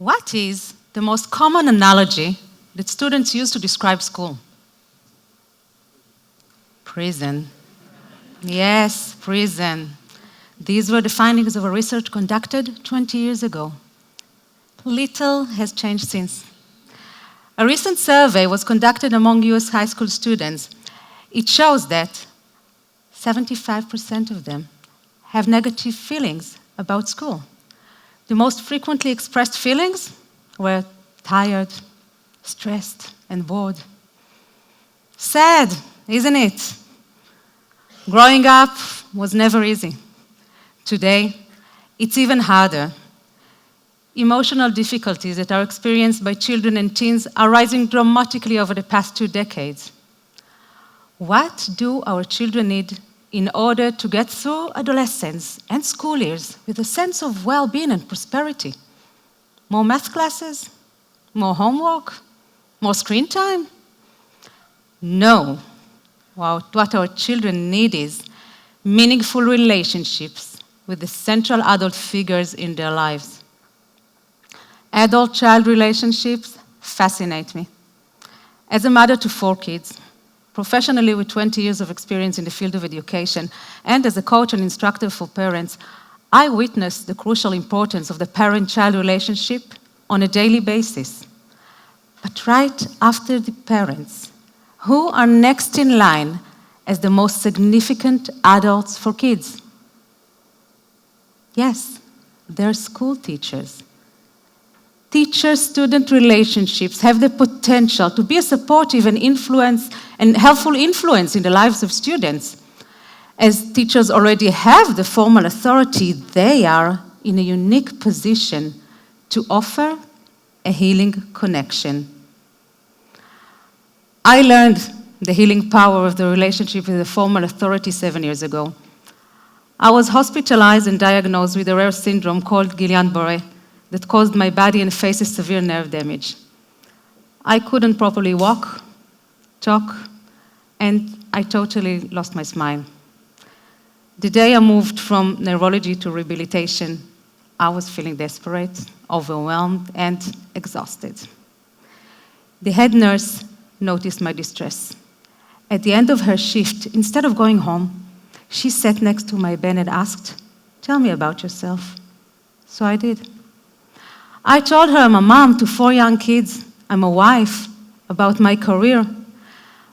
What is the most common analogy that students use to describe school? Prison. Yes, prison. These were the findings of a research conducted 20 years ago. Little has changed since. A recent survey was conducted among US high school students. It shows that 75% of them have negative feelings about school. The most frequently expressed feelings were tired, stressed, and bored. Sad, isn't it? Growing up was never easy. Today, it's even harder. Emotional difficulties that are experienced by children and teens are rising dramatically over the past 2 decades. What do our children need in order to get through adolescence and school years with a sense of well-being and prosperity? More math classes? More homework? More screen time? No. What our children need is meaningful relationships with the central adult figures in their lives. Adult-child relationships fascinate me. As a mother to 4 kids, professionally with 20 years of experience in the field of education, and as a coach and instructor for parents, I witness the crucial importance of the parent-child relationship on a daily basis. But right after the parents, who are next in line as the most significant adults for kids? Yes, they're school teachers. Teacher-student relationships have the potential to be a supportive and helpful influence in the lives of students. As teachers already have the formal authority, they are in a unique position to offer a healing connection. I learned the healing power of the relationship with the formal authority 7 years ago. I was hospitalized and diagnosed with a rare syndrome called Guillain-Barré that caused my body and face a severe nerve damage. I couldn't properly walk, talk, and I totally lost my smile. The day I moved from neurology to rehabilitation, I was feeling desperate, overwhelmed, and exhausted. The head nurse noticed my distress. At the end of her shift, instead of going home, she sat next to my bed and asked, "Tell me about yourself." So I did. I told her I'm a mom to 4 young kids, I'm a wife, about my career.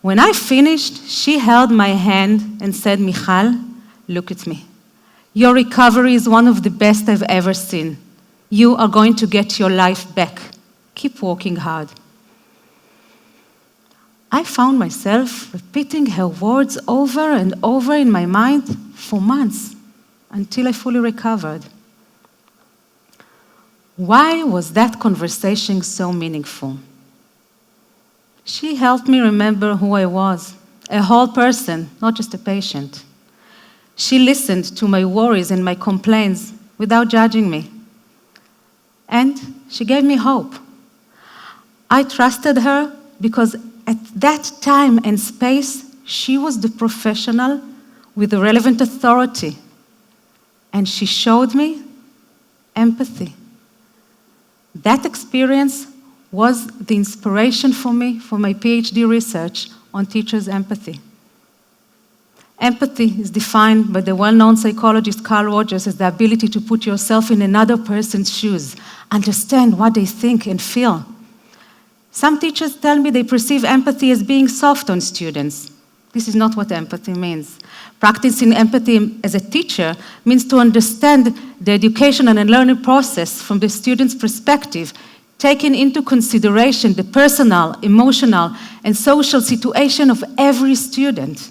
When I finished, she held my hand and said, "Michal, look at me. Your recovery is one of the best I've ever seen. You are going to get your life back. Keep working hard." I found myself repeating her words over and over in my mind for months until I fully recovered. Why was that conversation so meaningful? She helped me remember who I was, a whole person, not just a patient. She listened to my worries and my complaints without judging me. And she gave me hope. I trusted her because at that time and space, she was the professional with the relevant authority. And she showed me empathy. That experience was the inspiration for me for my PhD research on teachers' empathy. Empathy is defined by the well-known psychologist Carl Rogers as the ability to put yourself in another person's shoes, understand what they think and feel. Some teachers tell me they perceive empathy as being soft on students. This is not what empathy means. Practicing empathy as a teacher means to understand the education and learning process from the student's perspective, taking into consideration the personal, emotional, and social situation of every student.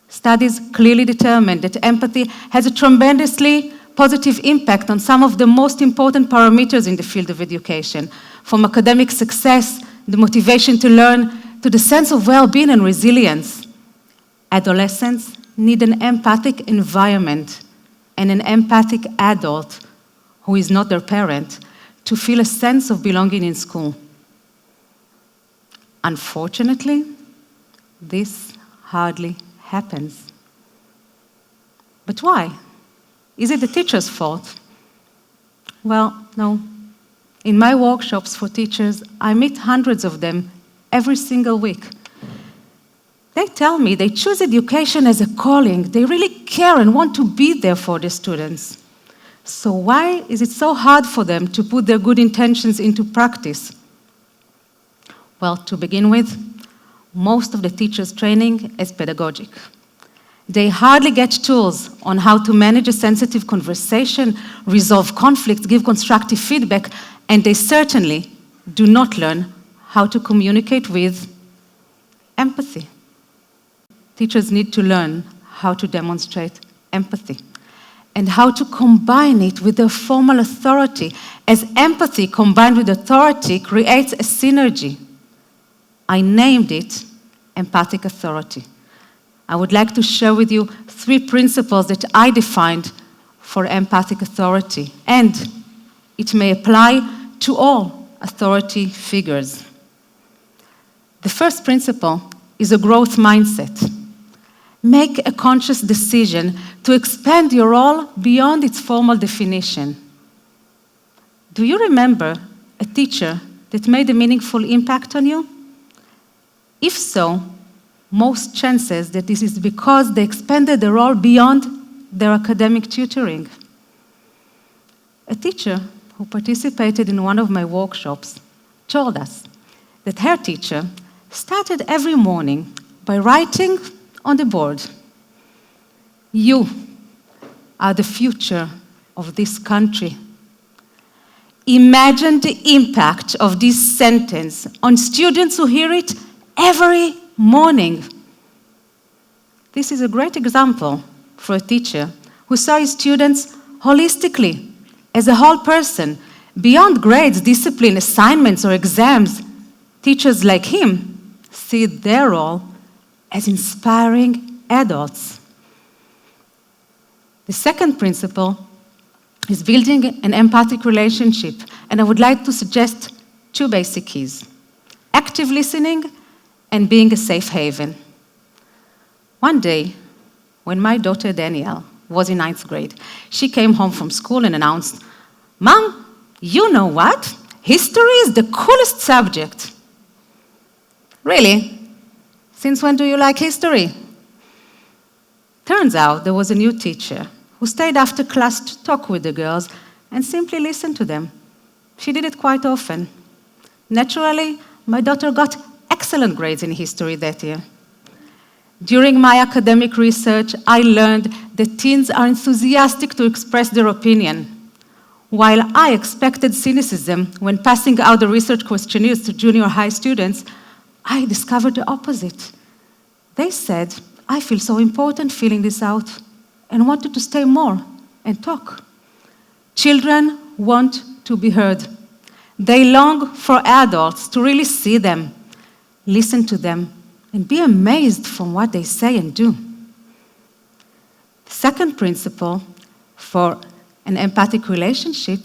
Studies clearly determine that empathy has a tremendously positive impact on some of the most important parameters in the field of education, from academic success, the motivation to learn, to the sense of well-being and resilience. Adolescents need an empathic environment and an empathic adult who is not their parent to feel a sense of belonging in school. Unfortunately, this hardly happens. But why? Is it the teacher's fault? Well, no, In my workshops for teachers, I meet hundreds of them every single week. They tell me they choose education as a calling. They really care and want to be there for the students. So why is it so hard for them to put their good intentions into practice? Well, to begin with, most of the teachers' training is pedagogic. They hardly get tools on how to manage a sensitive conversation, resolve conflicts, give constructive feedback, and they certainly do not learn how to communicate with empathy. Teachers need to learn how to demonstrate empathy and how to combine it with their formal authority, as empathy combined with authority creates a synergy. I named it empathic authority. I would like to share with you 3 principles that I defined for empathic authority, and it may apply to all authority figures. The first principle is a growth mindset. Make a conscious decision to expand your role beyond its formal definition. Do you remember a teacher that made a meaningful impact on you? If so, most chances that this is because they expanded the role beyond their academic tutoring. A teacher who participated in one of my workshops told us that her teacher started every morning by writing on the board, "You are the future of this country." Imagine the impact of this sentence on students who hear it every morning. This is a great example for a teacher who saw his students holistically, as a whole person, beyond grades, discipline, assignments, or exams. Teachers like him see their role as inspiring adults. The second principle is building an empathic relationship, and I would like to suggest 2 basic keys: active listening and being a safe haven. One day, when my daughter Danielle was in 9th grade, she came home from school and announced, "Mom, you know what? History is the coolest subject." "Really? Since when do you like history?" Turns out there was a new teacher who stayed after class to talk with the girls and simply listen to them. She did it quite often. Naturally, my daughter got excellent grades in history that year. During my academic research, I learned that teens are enthusiastic to express their opinion. While I expected cynicism when passing out the research questionnaires to junior high students, I discovered the opposite. They said, "I feel so important filling this out," and wanted to stay more and talk. Children want to be heard. They long for adults to really see them, listen to them, and be amazed from what they say and do. The second principle for an empathic relationship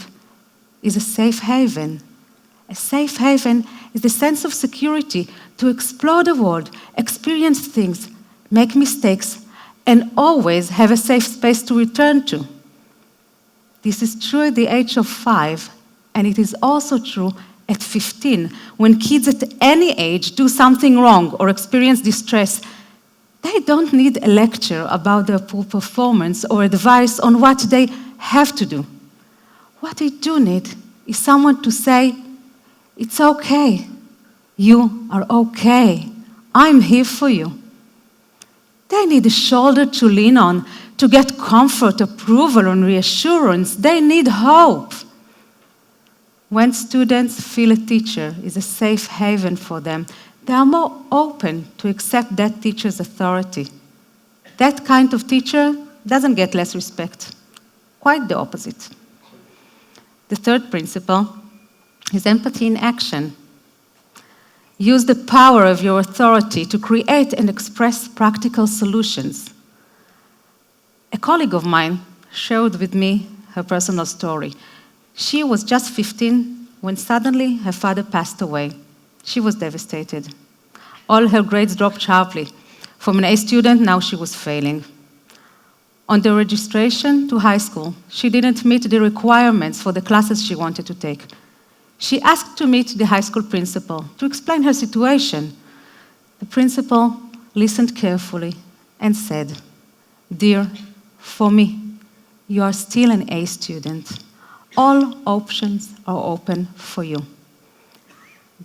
is a safe haven. A safe haven is the sense of security to explore the world, experience things, make mistakes, and always have a safe space to return to. This is true at the age of 5, and it is also true at 15, when kids at any age do something wrong or experience distress. They don't need a lecture about their poor performance or advice on what they have to do. What they do need is someone to say, "It's okay. You are okay. I'm here for you." They need a shoulder to lean on to get comfort, approval, and reassurance. They need hope. When students feel a teacher is a safe haven for them, they are more open to accept that teacher's authority. That kind of teacher doesn't get less respect. Quite the opposite. The third principle is empathy in action. Use the power of your authority to create and express practical solutions. A colleague of mine shared with me her personal story. She was just 15 when suddenly her father passed away. She was devastated. All her grades dropped sharply. From an A student, now she was failing. On the registration to high school, she didn't meet the requirements for the classes she wanted to take. She asked to meet the high school principal to explain her situation. The principal listened carefully and said, "Dear, for me, you are still an A student. All options are open for you."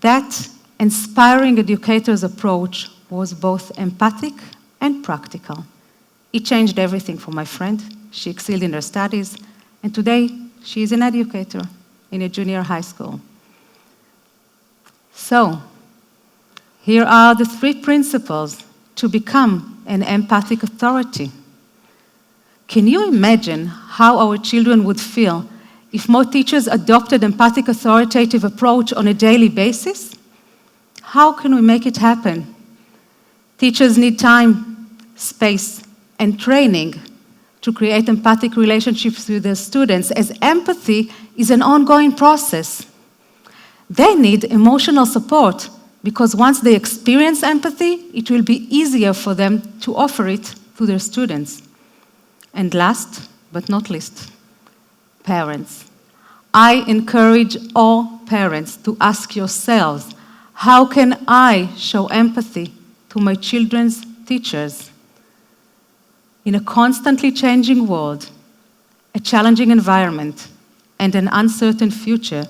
That inspiring educator's approach was both empathic and practical. It changed everything for my friend. She excelled in her studies, and today she is an educator in a junior high school. So, here are the 3 principles to become an empathic authority. Can you imagine how our children would feel if more teachers adopted empathic authoritative approach on a daily basis? How can we make it happen? Teachers need time, space, and training to create empathic relationships with their students, as empathy is an ongoing process. They need emotional support because once they experience empathy, it will be easier for them to offer it to their students. And last but not least, parents. I encourage all parents to ask yourselves, how can I show empathy to my children's teachers? In a constantly changing world, a challenging environment, and an uncertain future,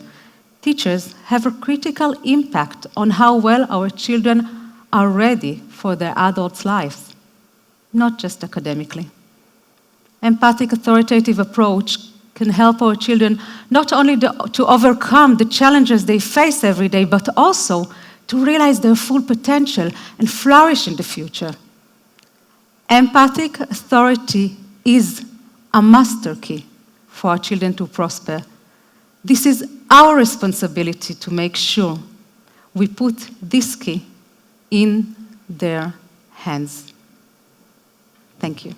teachers have a critical impact on how well our children are ready for their adult lives, not just academically. Empathic authoritative approach can help our children not only to overcome the challenges they face every day, but also to realize their full potential and flourish in the future. Empathic authority is a master key for our children to prosper. This is our responsibility to make sure we put this key in their hands. Thank you.